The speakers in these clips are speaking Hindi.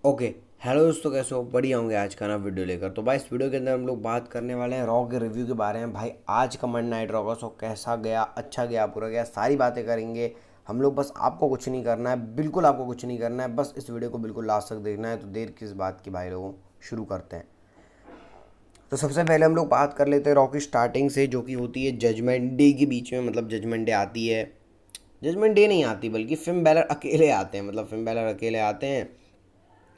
ओके। हेलो दोस्तों, कैसे हो? बढ़िया होंगे। आज का ना वीडियो लेकर तो भाई इस वीडियो के अंदर हम लोग बात करने वाले हैं रॉ के रिव्यू के बारे में। भाई आज का मंडे नाइट रॉ का शो कैसा गया, अच्छा गया, बुरा गया, सारी बातें करेंगे हम लोग। बस आपको कुछ नहीं करना है, बिल्कुल आपको कुछ नहीं करना है, बस इस वीडियो को बिल्कुल लास्ट तक देखना है। तो देर किस बात की भाई, लोगों शुरू करते हैं। तो सबसे पहले हम लोग बात कर लेते हैं रॉ की स्टार्टिंग से, जो कि होती है जजमेंट डे के बीच में। मतलब जजमेंट डे आती है, जजमेंट डे नहीं आती बल्कि फिन बैलर अकेले आते हैं। मतलब फिन बैलर अकेले आते हैं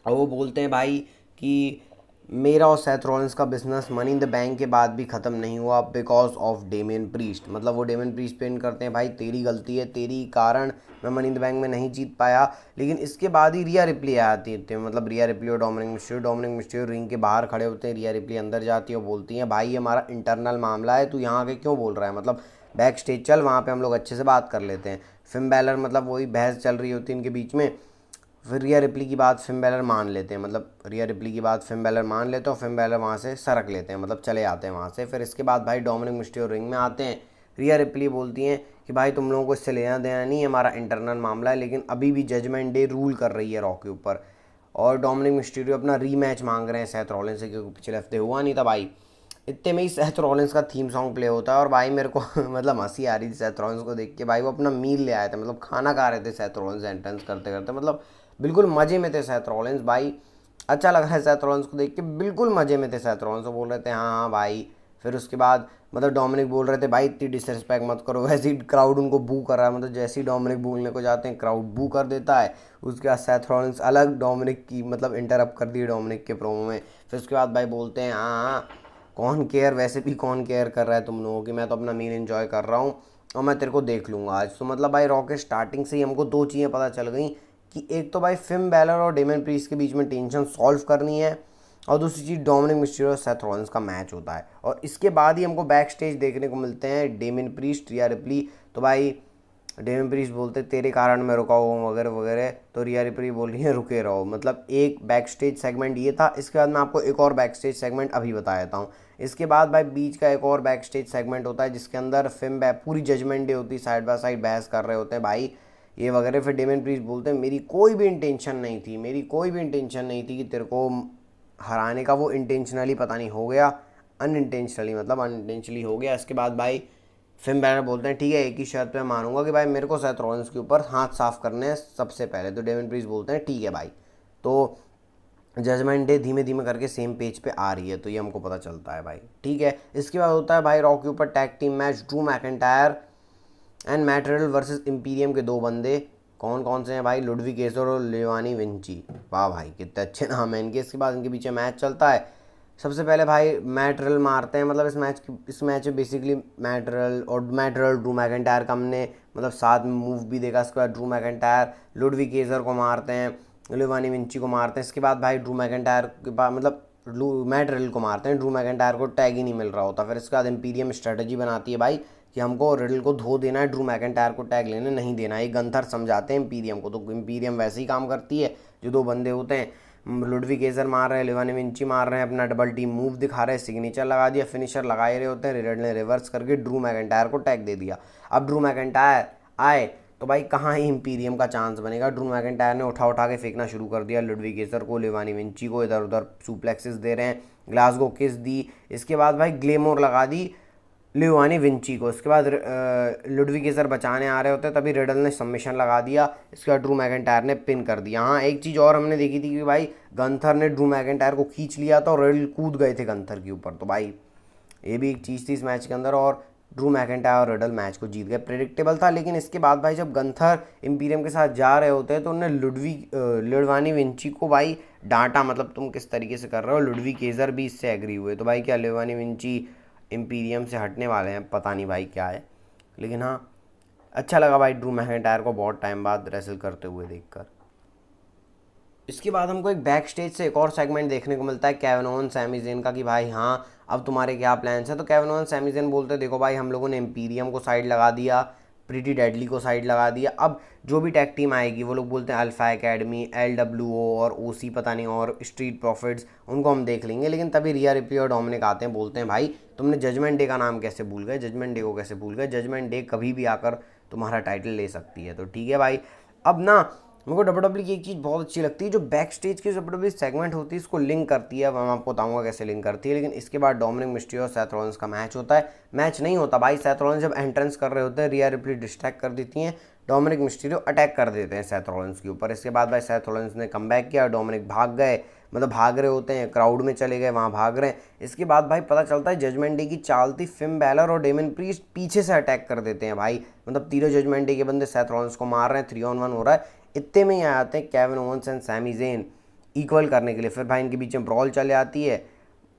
और वो बोलते हैं भाई कि मेरा और सेथ रॉलिंस का business money in the bank के बाद भी ख़त्म नहीं हुआ बिकॉज ऑफ डेमियन प्रीस्ट। मतलब वो डेमियन प्रीस्ट पे इन करते हैं, भाई तेरी गलती है, तेरी कारण मैं मनी इन द बैंक में नहीं जीत पाया। लेकिन इसके बाद ही रिया रिप्ली आती है। मतलब रिया रिप्ली और डोमिनिक मिस्टीरियो रिंग के बाहर खड़े होते हैं। रिया रिप्ली अंदर जाती है और बोलती हैं भाई ये हमारा इंटरनल मामला है, तू यहाँ आके क्यों बोल रहा है? मतलब बैक स्टेज चल, वहाँ पे हम लोग अच्छे से बात कर लेते हैं। फिन बैलर मतलब वही बहस चल रही होती है इनके बीच में। फिर रिया रिप्ली की बात फिन बैलर मान लेते हैं। मतलब रिया रिप्ली की बात फिन बैलर मान लेते हैं और फिन बैलर वहाँ से सरक लेते हैं, मतलब चले आते हैं वहाँ से। फिर इसके बाद भाई डोमिनिक मिस्टीरियो रिंग में आते हैं। रिया रिप्ली बोलती हैं कि भाई तुम लोगों को इससे लेना देना नहीं है, हमारा इंटरनल मामला है। लेकिन अभी भी जजमेंट डे रूल कर रही है रॉ के ऊपर। और डोमिनिक मिस्टीरियो अपना रीमैच मांग रहे हैं सेथ रॉलिंस से, क्योंकि पिछले हफ्ते हुआ नहीं था भाई। इतने में ही सेथ रॉलिंस का थीम सॉन्ग प्ले होता है और भाई मेरे को मतलब हंसी आ रही थी सेथ रॉलिंस को देख के। भाई वो अपना मील ले आए थे, मतलब खाना खा रहे थे सेथ रॉलिंस एंट्रेंस करते करते। मतलब बिल्कुल मज़े में थे सेथ रॉलिंस भाई। अच्छा लग रहा है सेथ रॉलिंस को देख के, बिल्कुल मज़े में थे सेथ रॉलिंस। वो बोल रहे थे हाँ हाँ भाई। फिर उसके बाद मतलब डोमिनिक बोल रहे थे भाई इतनी डिसरिस्पेक्ट मत करो। वैसे ही क्राउड उनको बू कर रहा है, मतलब जैसे ही डोमिनिक बोलने को जाते हैं क्राउड बू कर देता है। उसके बाद सेथ रॉलिंस अलग डोमिनिक की मतलब इंटरप्ट कर दिए डोमिनिक के प्रोमो में। फिर उसके बाद भाई बोलते हैं हाँ हाँ, कौन केयर, वैसे भी कौन केयर कर रहा है तुम लोगों की, मैं तो अपना मील एंजॉय कर रहा हूँ और मैं तेरे को देख लूँगा आज। तो मतलब भाई रॉ के स्टार्टिंग से ही हमको दो चीज़ें पता चल गई कि एक तो भाई फिन बैलर और डेमन प्रीस्ट के बीच में टेंशन सॉल्व करनी है, और दूसरी चीज़ डोमिनिक मिस्टीरियो और सेथ रॉलिंस का मैच होता है। और इसके बाद ही हमको बैक स्टेज देखने को मिलते हैं डेमिन प्रीस्ट, रिया रिप्ली। तो भाई डेमिन प्रीस्ट बोलते तेरे कारण मैं रुका हुआ हूँ वगैरह वगैरह। तो रिया रिप्ली बोल रही है रुके रहो। मतलब एक बैक स्टेज सेगमेंट ये था। इसके बाद मैं आपको एक और बैक स्टेज सेगमेंट अभी बता देता हूँ। इसके बाद भाई बीच का एक और बैक स्टेज सेगमेंट होता है जिसके अंदर फिल्म पूरी जजमेंट डे होती है, साइड बाय साइड बहस कर रहे होते हैं भाई ये वगैरह। फिर डेमिन प्रीस्ट बोलते हैं मेरी कोई भी इंटेंशन नहीं थी, मेरी कोई भी इंटेंशन नहीं थी कि तेरे को हराने का, वो इंटेंशनली पता नहीं हो गया, अनइंटेंशनली मतलब अनइंटेंशनली हो गया। इसके बाद भाई फिन बैलर बोलते हैं ठीक है, एक ही शर्त पे मानूंगा कि भाई मेरे को सेथ रॉलिंस के ऊपर हाथ साफ करने हैं सबसे पहले। तो डेविन प्रीस्ट बोलते हैं ठीक है भाई। तो जजमेंट डे धीमे धीमे करके सेम पेज पे आ रही है, तो ये हमको पता चलता है भाई। ठीक है, इसके बाद होता है भाई रॉ के ऊपर tag team match, Drew McIntyre and Matt Riddle versus Imperium के दो बंदे। कौन कौन से हैं भाई? लुडविग केसर और लियोनी विंची। वाह भाई कितने अच्छे नाम है इनके। इसके बाद इनके पीछे मैच चलता है। सबसे पहले भाई मैट रिडल मारते हैं। मतलब इस मैच में basically Matt Riddle Drew McIntyre का हमने मतलब साथ में मूव भी देखा। इसके बाद ड्रू मैकिंटायर लुडविग केसर को मारते हैं, लियोनी विंची को मारते हैं। इसके बाद भाई ड्रू मैकिंटायर के बाद मतलब मैट रिडल को मारते हैं। ड्रू मैकिंटायर को टैग ही नहीं मिल रहा होता। फिर इसके बाद इंपीरियम स्ट्रेटजी बनाती है भाई कि हमको रिडल को धो देना है, ड्रू मैकिंटायर को टैग लेने नहीं देना है। ये गंथर समझाते हैं इंपीरियम को। तो इंपीरियम वैसे ही काम करती है। जो दो बंदे होते हैं, लुडविग केसर मार रहे हैं, लियोनी विंची मार रहे हैं, अपना डबल टीम मूव दिखा रहे हैं, सिग्नेचर लगा दिया, फिनिशर लगा ही रहे होते हैं। रिडल ने रिवर्स करके ड्रू मैकिंटायर को टैग दे दिया। अब ड्रू मैकिंटायर आए तो भाई कहाँ ही इंपीरियम का चांस बनेगा। ड्रू मैकिंटायर ने उठा उठा के फेंकना शुरू कर दिया लुडविग केसर को, लियोनी विंची को, इधर उधर सुप्लेक्सेस दे रहे हैं, ग्लासगो किस दी। इसके बाद भाई ग्लेमोर लगा दी लियोनी विंची को। इसके बाद लुडविग केसर बचाने आ रहे होते तभी रिडल ने सबमिशन लगा दिया। इसके बाद ड्रू मैकिंटायर ने पिन कर दिया। हाँ एक चीज़ और हमने देखी थी कि भाई गंथर ने ड्रू मैकिंटायर को खींच लिया था और रिडल कूद गए थे गंथर के ऊपर। तो भाई ये भी एक चीज़ थी इस मैच के अंदर, और ड्रू मैकिंटायर और रिडल मैच को जीत गए। प्रेडिक्टेबल था। लेकिन इसके बाद भाई जब गंथर इंपीरियम के साथ जा रहे होते हैं तो उन्होंने लिडवानी विंची को भाई डांटा, मतलब तुम किस तरीके से कर रहे हो। लुडविग केसर भी इससे एग्री हुए। तो भाई क्या लिडवानी विंची इंपीरियम से हटने वाले हैं? पता नहीं भाई क्या है। लेकिन हाँ अच्छा लगा भाई ड्रू मैकिंटायर को बहुत टाइम बाद रेसल करते हुए देखकर। इसके बाद हमको एक बैक स्टेज से एक और सेगमेंट देखने को मिलता है केविन ओवेंस सैमी ज़ेन का, कि भाई हाँ अब तुम्हारे क्या प्लान्स हैं। तो केविन ओवेंस सैमी ज़ेन बोलते हैं देखो भाई हम लोगों ने इंपीरियम को साइड लगा दिया, प्रीटी डेडली को साइड लगा दिया। अब जो भी टैग टीम आएगी वो लोग बोलते हैं अल्फा एकेडमी, LWO और OC पता नहीं और स्ट्रीट प्रॉफिट्स, उनको हम देख लेंगे। लेकिन तभी रिया रिप्ली और डोमिनिक आते हैं, बोलते हैं भाई तुमने जजमेंट डे का नाम कैसे भूल गए, जजमेंट डे को कैसे भूल गए, जजमेंट डे कभी भी आकर तुम्हारा टाइटल ले सकती है। तो ठीक है भाई। अब ना मेरे को डब्ल्यू की एक चीज़ बहुत अच्छी लगती है, जो बैक स्टेज की डब्ल्यू सेगमेंट होती है इसको लिंक करती है। मैं आपको बताऊंगा कैसे लिंक करती है। लेकिन इसके बाद डोमिनिक मिस्टीरियो और सेथ रॉलिंस का मैच होता है। मैच नहीं होता भाई, सेथ रॉलिंस जब एंट्रेंस कर रहे होते हैं रिया रिप्ली डिस्ट्रैक्ट कर देती हैं, डोमिनिक मिस्टीरियो अटैक कर देते हैं सेथ रॉलिंस के ऊपर। इसके बाद भाई सेथ रॉलिंस ने कमबैक किया, डोमिनिक भाग गए, मतलब भाग रहे होते हैं, क्राउड में चले गए, वहाँ भाग रहे हैं। इसके बाद भाई पता चलता है जजमेंट डे की चाल थी, फिन बैलर और डेमन प्रीस्ट पीछे से अटैक कर देते हैं भाई, मतलब तीनों जजमेंट डे के बंदे सेथ रॉलिंस को मार रहे हैं, 3-on-1 हो रहा है। इतने में ही आ जाते हैं Kevin Owens and Sami Zayn equal करने के लिए। फिर भाई इनके बीच में ब्रॉल चल जाती है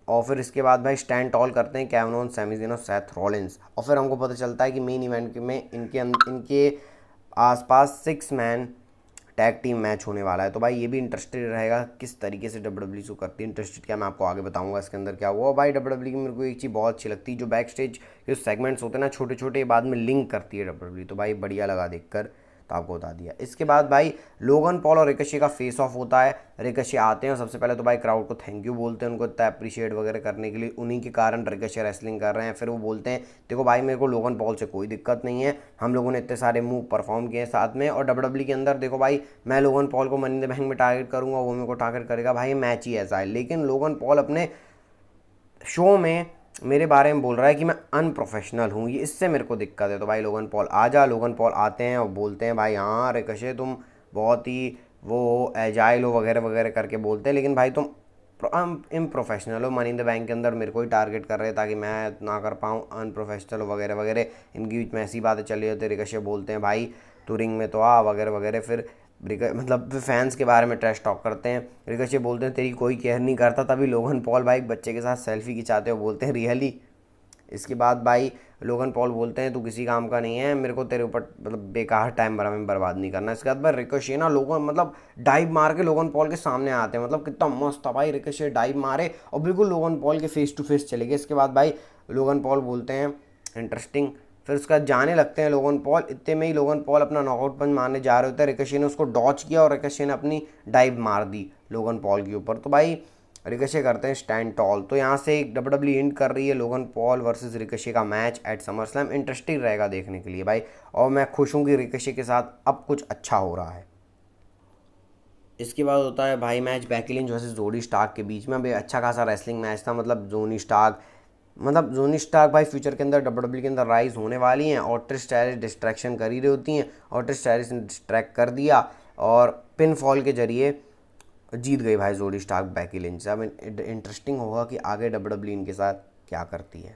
और फिर इसके बाद भाई स्टैंड टॉल करते हैं केविन ओवेंस, सैमी ज़ेन और सेथ रॉलिंस। और फिर हमको पता चलता है कि मेन इवेंट में इनके आसपास 6 मैन टैग टीम मैच होने वाला है। तो भाई ये भी इंटरेस्टेड रहेगा किस तरीके से डब्ल्यूडब्ल्यू को करती है। इंटरेस्टेड क्या, मैं आपको आगे बताऊंगा इसके अंदर क्या हुआ। भाई डब्ल्यूडब्ल्यू की मेरे को एक चीज़ बहुत अच्छी लगती है, जो बैक स्टेज के सेगमेंट्स होते हैं ना छोटे छोटे, बाद में लिंक करती है डब्ल्यूडब्ल्यू। तो भाई बढ़िया लगा देखकर, तो आपको बता दिया। इसके बाद भाई लोगन पॉल और रिकोशी का फेस ऑफ होता है। रिकोशी आते हैं और सबसे पहले तो भाई क्राउड को थैंक यू बोलते हैं, उनको इतना अप्रिशिएट वगैरह करने के लिए, उन्हीं के कारण रिकोशी रेसलिंग कर रहे हैं। फिर वो बोलते हैं देखो भाई मेरे को लोगन पॉल से कोई दिक्कत नहीं है, हम लोगों ने इतने सारे मूव परफॉर्म किए हैं साथ में, और डब्ल्यूडब्ल्यू के अंदर देखो भाई मैं लोगन पॉल को मनी इन द बैंक में टारगेट करूंगा, वो मेरे को टारगेट करेगा। भाई मैच ही ऐसा है। लेकिन लोगन पॉल अपने शो में मेरे बारे में बोल रहा है कि मैं अनप्रोफेशनल हूँ, ये इससे मेरे को दिक्कत है। तो भाई लोगन पॉल आ जा, लोगन पॉल आते हैं और बोलते हैं भाई हाँ रिकोशी तुम बहुत ही वो एजाइल हो वगैरह वगैरह करके बोलते हैं, लेकिन भाई तुम इम्प्रोफेशनल हो, मनी इन द बैंक के अंदर मेरे को ही टारगेट कर रहे हैं ताकि मैं ना कर पाऊँ, अनप्रोफेशनल हो वगैरह वगैरह। इनके बीच में ऐसी बातें चल रही होती है। रिकोशी बोलते हैं भाई तू रिंग में तो आ वगैरह वगैरह। फिर मतलब फैंस के बारे में ट्रैश टॉक करते हैं। रिकोशी बोलते हैं तेरी कोई केयर नहीं करता। तभी लोगन पॉल भाई बच्चे के साथ सेल्फी खिंचाते हो, बोलते हैं रियली। इसके बाद भाई लोगन पॉल बोलते हैं तू किसी काम का नहीं है, मेरे को तेरे ऊपर मतलब बेकार टाइम बर्बाद नहीं करना। इसके बाद भाई रिकोशी ना लोगन मतलब डाइव मार के लोगन पॉल के सामने आते हैं, मतलब कितना मस्त था भाई। रिकोशी डाइव मारे और बिल्कुल लोगन पॉल के फेस टू फेस चले गए। इसके बाद भाई लोगन पॉल बोलते हैं इंटरेस्टिंग, फिर उसका जाने लगते हैं लोगन पॉल। इतने में ही लोगन पॉल अपना नॉकआउट पंच मारने जा रहे होते हैं, रिकोशी ने उसको डॉच किया और रिकोशी ने अपनी डाइव मार दी लोगन पॉल के ऊपर। तो भाई रिकोशी करते हैं स्टैंड टॉल। तो यहाँ से एक डब्ल्यूडब्ल्यू एंड कर रही है लोगन पॉल वर्सेस रिकोशी का मैच एट समरस्लैम। इंटरेस्टिंग रहेगा देखने के लिए भाई, और मैं खुश हूँ कि रिकोशी के साथ अब कुछ अच्छा हो रहा है। इसके बाद होता है भाई मैच बेकी लिंच वर्सेस जोनी स्टार्क के बीच में। अभी अच्छा खासा रेसलिंग मैच था, मतलब जोनी स्टार्क भाई फ्यूचर के अंदर डब्ल्यूडब्ल्यू के अंदर राइज होने वाली हैं, और ट्रिश स्ट्रैटस डिस्ट्रैक्शन कर ही रही होती हैं, और ट्रिश स्ट्रैटस ने डिस्ट्रैक्ट कर दिया और पिन फॉल के जरिए जीत गई भाई जोनी स्टार्क बेकी लिंच से। अब इंटरेस्टिंग होगा कि आगे डब्ल्यूडब्ल्यू इनके साथ क्या करती है।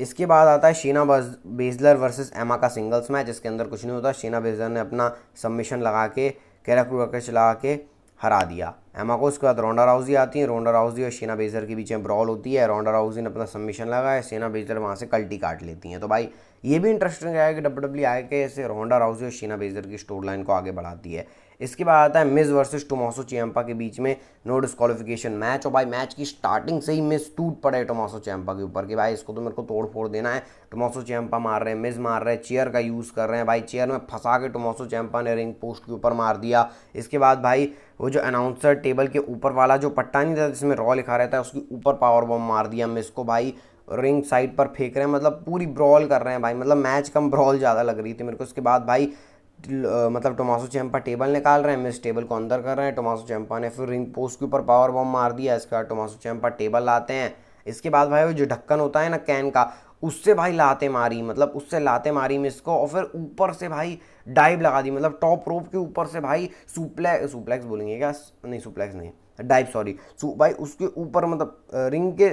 इसके बाद आता है शीना बेजलर वर्सेस एमा का सिंगल्स मैच। इसके अंदर कुछ नहीं होता, शीना बेजलर ने अपना सबमिशन लगा के कैरा क्रूकर्स लगा के हरा दिया एमा को। उसके बाद रोंडा राउजी आती है, रोंडा राउजी और शीना बेजलर के बीच में ब्रॉल होती है। रोंडा राउजी ने अपना सबमिशन लगाया, शीना बेजलर वहाँ से कल्टी काट लेती हैं। तो भाई ये भी इंटरेस्टिंग है कि डब्ल्यूडब्ल्यू आए के ऐसे रोंडा राउजी और शीना बेजलर की स्टोरी लाइन को आगे बढ़ाती है। इसके बाद आता है मिज वर्सेस टोमासो चियम्पा के बीच में नो डिस्क्वालिफिकेशन मैच। और भाई मैच की स्टार्टिंग से ही मिज टूट पड़े टोमासो चियम्पा के ऊपर कि भाई इसको तो मेरे को तोड़ फोड़ देना है। टोमासो चियम्पा मार रहे हैं, मिज मार रहे हैं, चेयर का यूज़ कर रहे हैं भाई, चेयर में फंसा के टोमासो चियम्पा ने रिंग पोस्ट के ऊपर मार दिया। इसके बाद भाई वो जो अनाउंसर टेबल के ऊपर वाला जो पट्टा नहीं था जिसमें रॉ लिखा रहता है, उसके ऊपर पावर बॉम्ब मार दिया मिज को भाई, रिंग साइड पर फेंक रहे हैं, मतलब पूरी ब्रॉल कर रहे हैं भाई, मतलब मैच कम ब्रॉल ज़्यादा लग रही थी मेरे को। उसके बाद भाई मतलब टोमासो चियम्पा टेबल निकाल रहे हैं, मिस टेबल को अंदर कर रहे हैं, टोमासो चियम्पा ने फिर रिंग पोस्ट के ऊपर पावर बॉम्ब मार दिया। इसके बाद टोमासो चियम्पा टेबल लाते हैं। इसके बाद भाई वो जो ढक्कन होता है ना कैन का, उससे भाई लाते मारी, मतलब उससे लाते मारी मिस को, और फिर ऊपर से भाई डाइव लगा दी, मतलब टॉप रोप के ऊपर से भाई सुप्लेक्स बोलेंगे क्या, नहीं सुप्लेक्स नहीं, डाइव सॉरी भाई उसके ऊपर मतलब रिंग के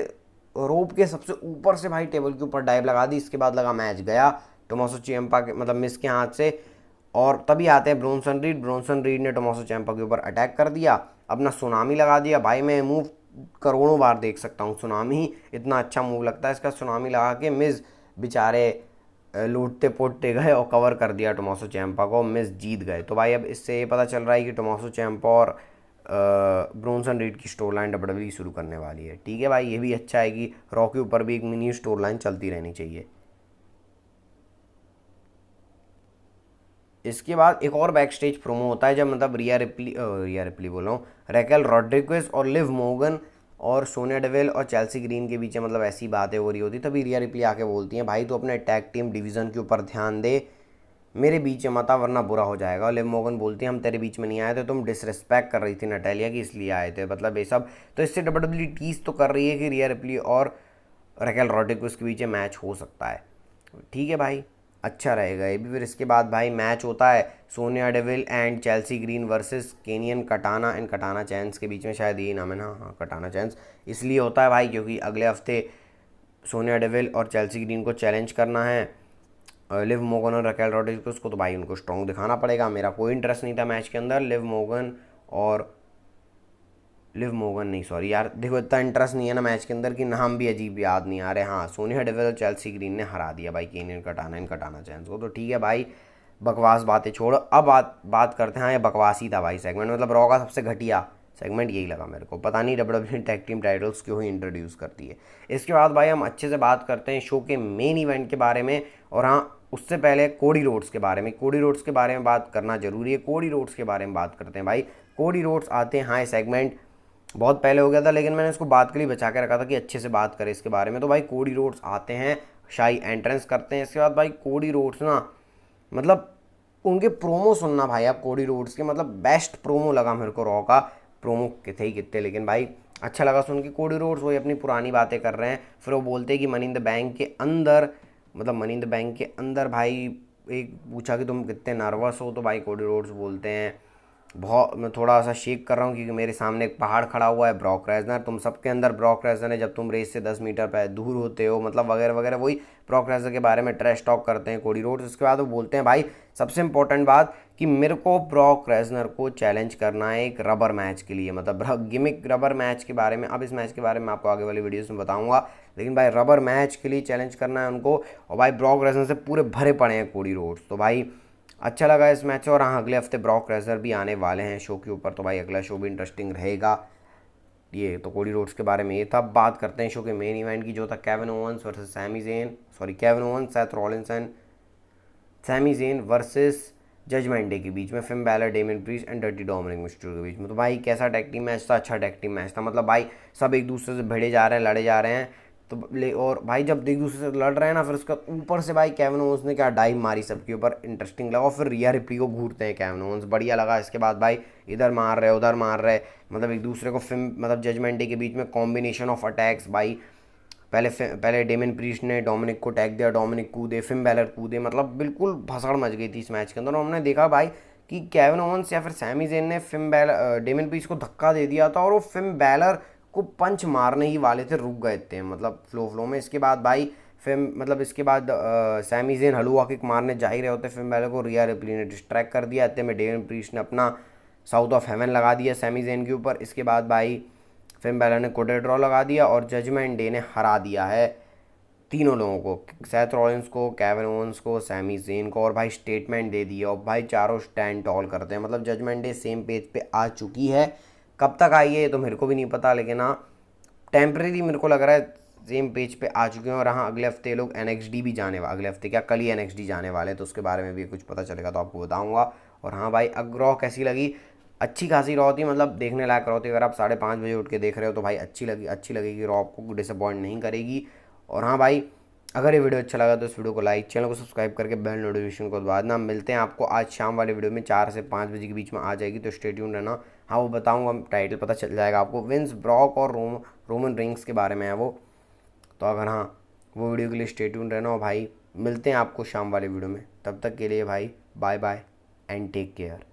रोप के सबसे ऊपर से भाई टेबल के ऊपर डाइव लगा दी। इसके बाद लगा मैच गया टोमासो चियम्पा के मतलब मिस के हाथ से। और तभी आते हैं ब्रोंसन रीड ने टोमासो चियम्पा के ऊपर अटैक कर दिया, अपना सुनामी लगा दिया भाई। मैं मूव करोड़ों बार देख सकता हूँ, सुनामी इतना अच्छा मूव लगता है इसका। सुनामी लगा के मिज बेचारे लूटते पोटते गए और कवर कर दिया टोमासो चियम्पा को, मिज जीत गए। तो भाई अब इससे ये पता चल रहा है कि टोमासो चियम्पा और ब्रोंसन रीड की स्टोर लाइन डब्ल्यूडब्ल्यू शुरू करने वाली है। ठीक है भाई, ये भी अच्छा है कि रॉ के ऊपर भी एक मिनी स्टोर लाइन चलती रहनी चाहिए। इसके बाद एक और बैक स्टेज प्रोमो होता है, जब मतलब रिया रिप्ली बोल रहा हूँ, रैकेल रॉड्रिग्वेज और लिव मोगन और सोनिया डेविल और चेल्सी ग्रीन के बीच में मतलब ऐसी बातें हो रही होती, तभी रिया रिप्ली आके बोलती हैं भाई तो अपने टैग टीम डिवीज़न के ऊपर ध्यान दे, मेरे बीच में मत आ वरना बुरा हो जाएगा। और लिव मॉर्गन बोलती है हम तेरे बीच में नहीं आए थे, तुम डिसरिस्पेक्ट कर रही थी नटालिया की इसलिए आए थे, मतलब ये सब। तो इससे डब्ल्यूडब्ल्यूई टीज तो कर रही है कि रिया रिप्ली और रकेल रोड्रिगेज के बीच में मैच हो सकता है। ठीक है भाई, अच्छा रहेगा ये भी। फिर इसके बाद भाई मैच होता है Sonia devil and Chelsea green versus Kenyon कटाना एंड कटाना चैंस के बीच में, शायद यही नाम है ना, हाँ कटाना चैंस। इसलिए होता है भाई क्योंकि अगले हफ्ते सोनिया डेविल और चेल्सी ग्रीन को चैलेंज करना है लिव मोगन और रकेल रोड्रिगेज को। तो भाई उनको स्ट्रॉन्ग दिखाना पड़ेगा। मेरा कोई इंटरेस्ट नहीं था मैच के अंदर लिव मोगन नहीं, सॉरी यार, देखो इतना इंटरेस्ट नहीं है ना मैच के अंदर कि नाम भी अजीब याद नहीं आ रहे। हाँ, सोनिया डेविल और चेल्सी ग्रीन ने हरा दिया भाई केनियन कटाना इन कटाना चैंस को। तो ठीक है भाई, बकवास बातें छोड़ो, अब बात करते हैं। हाँ, ये बकवास ही था भाई सेगमेंट, मतलब रॉ का सबसे घटिया सेगमेंट यही लगा मेरे को। पता नहीं डब्ल्यूडब्ल्यूई टैग टीम टाइटल्स क्यों ही इंट्रोड्यूस करती है। इसके बाद भाई हम अच्छे से बात करते हैं शो के मेन इवेंट के बारे में। और हाँ, उससे पहले कोडी रोड्स के बारे में, कोडी रोड्स के बारे में बात करना जरूरी है। कोडी रोड्स के बारे में बात करते हैं भाई। कोडी रोड्स आते हैं, हाँ ये सेगमेंट बहुत पहले हो गया था लेकिन मैंने इसको बात के लिए बचा के रखा था कि अच्छे से बात करें इसके बारे में। तो भाई कोडी रोड्स आते हैं, शाही एंट्रेंस करते हैं। इसके बाद भाई कोडी रोड्स ना, मतलब उनके प्रोमो सुनना भाई आप, कोडी रोड्स के मतलब बेस्ट प्रोमो लगा मेरे को रॉ का। प्रोमो के थे ही कितने, लेकिन भाई अच्छा लगा सुन के। कोडी रोड्स वही अपनी पुरानी बातें कर रहे हैं। फिर वो बोलते हैं कि मनी इन द बैंक के अंदर, मतलब मनी इन द बैंक के अंदर भाई एक पूछा कि तुम कितने नर्वस हो, तो भाई कोडी रोड्स बोलते हैं बहुत, मैं थोड़ा सा शेक कर रहा हूँ क्योंकि मेरे सामने एक पहाड़ खड़ा हुआ है, ब्रॉक रेजनर। तुम सबके अंदर ब्रॉक रेजनर है जब तुम रेस से 10 मीटर पर दूर होते हो, मतलब वगैरह वगैरह। वही ब्रॉक रेजनर के बारे में ट्रैश टॉक करते हैं कोडी रोड्स। उसके बाद वो बोलते हैं भाई सबसे इंपॉर्टेंट बात कि मेरे को ब्रॉक रेजनर को चैलेंज करना है एक रबर मैच के लिए, मतलब गिमिक रबर मैच के बारे में। अब इस मैच के बारे में आपको आगे वाली वीडियोस में बताऊंगा, लेकिन भाई रबर मैच के लिए चैलेंज करना है उनको। और भाई ब्रॉक रेजनर से पूरे भरे पड़े हैं कोडी रोड्स। तो भाई अच्छा लगा इस मैच से। और हाँ, अगले हफ्ते ब्रॉक रेजनर भी आने वाले हैं शो के ऊपर, तो भाई अगला शो भी इंटरेस्टिंग रहेगा। ये तो कोडी रोड्स के बारे में ये था। बात करते हैं शो के मेन इवेंट की, जो था Kevin Owens versus Sami Zayn, sorry Kevin Owens, Seth Rollins and Sami Zayn versus Judgment Day के बीच में, Finn Balor, Damian Priest and Dirty Dominik Mysterio के बीच में। तो भाई कैसा टैग टीम मैच था, अच्छा टैग टीम मैच था। मतलब भाई सब एक दूसरे से भिड़े जा रहे हैं, लड़े जा रहे हैं। तो और भाई जब एक दूसरे से लड़ रहे हैं ना, फिर उसका ऊपर से भाई केविन ओवंस ने क्या डाइव मारी सबके ऊपर, इंटरेस्टिंग लगा। और फिर रिया रिप्ली को घूरते हैं केविन ओवंस, बढ़िया लगा। इसके बाद भाई इधर मार रहे उधर मार रहे, मतलब एक दूसरे को फिल्म, मतलब जजमेंट डे के बीच में कॉम्बिनेशन ऑफ अटैक्स भाई। पहले डेमियन प्रीस्ट ने डोमिनिक को टैग दिया, डोमिनिक कूदे, फिन बैलर कूदे, मतलब बिल्कुल भसड़ मच गई थी इस मैच के अंदर। और हमने देखा भाई कि केविन ओवंस या फिर सैमी जेन ने डेमियन प्रीस्ट को धक्का दे दिया था और वो फिन बैलर को पंच मारने ही वाले थे, रुक गए थे मतलब फ्लो में। इसके बाद भाई इसके बाद सैमी जेन हलुआ किक मारने जा ही रहे होते फिन बैलर को, रिया रिप्ली ने डिस्ट्रैक्ट कर दिया। इतने में डेमियन प्रीस्ट ने अपना साउथ ऑफ हेवन लगा दिया सैमी जेन के ऊपर। इसके बाद भाई फिन बैलर ने कोडे ड्रॉ लगा दिया और जजमेंट डे ने हरा दिया है तीनों लोगों को, सेथ रॉलिंस को, केविन ओवंस को, सैमी जेन को। और भाई स्टेटमेंट दे दिया और भाई चारों स्टैंड टॉल करते हैं, मतलब जजमेंट डे सेम पेज पे आ चुकी है। कब तक आई है ये तो मेरे को भी नहीं पता, लेकिन हाँ टेम्प्रेरी मेरे को लग रहा है सेम पेज पे आ चुके हैं। और हाँ, अगले हफ्ते लोग NXT भी जाने वाले, अगले हफ्ते क्या कल ही NXT जाने वाले, तो उसके बारे में भी कुछ पता चलेगा तो आपको बताऊंगा। और हाँ भाई, रॉ कैसी लगी, अच्छी खासी रॉ थी, मतलब देखने लायक रॉ थी। अगर आप 5:30 बजे उठ के देख रहे हो तो भाई अच्छी लगेगी रॉ, आपको डिसअपॉइंट नहीं करेगी। और हाँ भाई, अगर ये वीडियो अच्छा लगा तो इस वीडियो को लाइक, चैनल को सब्सक्राइब करके बेल नोटिफिकेशन को दबा देना। मिलते हैं आपको आज शाम वाले वीडियो में, 4 से 5 बजे के बीच में आ जाएगी, तो स्टे ट्यून्ड रहना। हाँ वो बताऊंगा, टाइटल पता चल जाएगा आपको, विंस ब्रॉक और रोमन रिंग्स के बारे में है वो। तो अगर हाँ, वो वीडियो के लिए स्टे ट्यून्ड रहना। और भाई मिलते हैं आपको शाम वाले वीडियो में, तब तक के लिए भाई bye bye and take care.